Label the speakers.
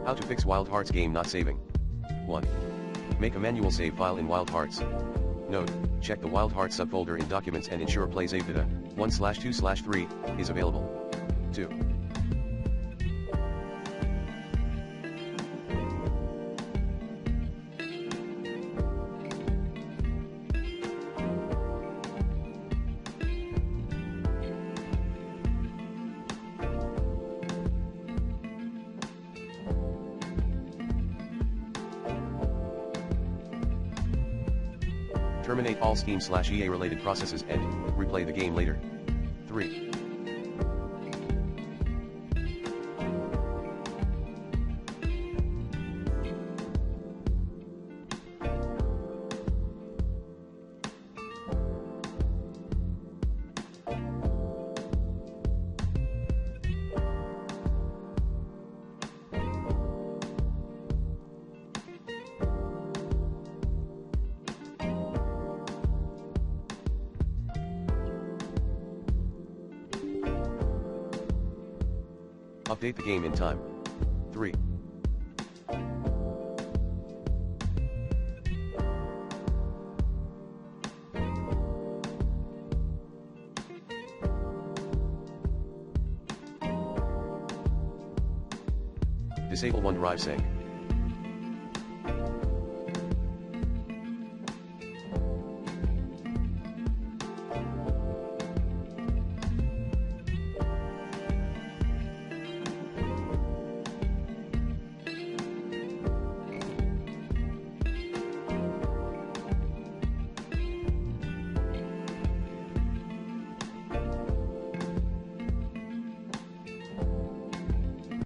Speaker 1: How to fix Wild Hearts game not saving. 1. Make a manual save file in Wild Hearts. Note, check the Wild Hearts subfolder in Documents and ensure Play Save Data 1/2/3 is available. 2. Terminate all Steam/EA related processes and replay the game later. 3. Update the game in time. 3. Disable OneDrive sync.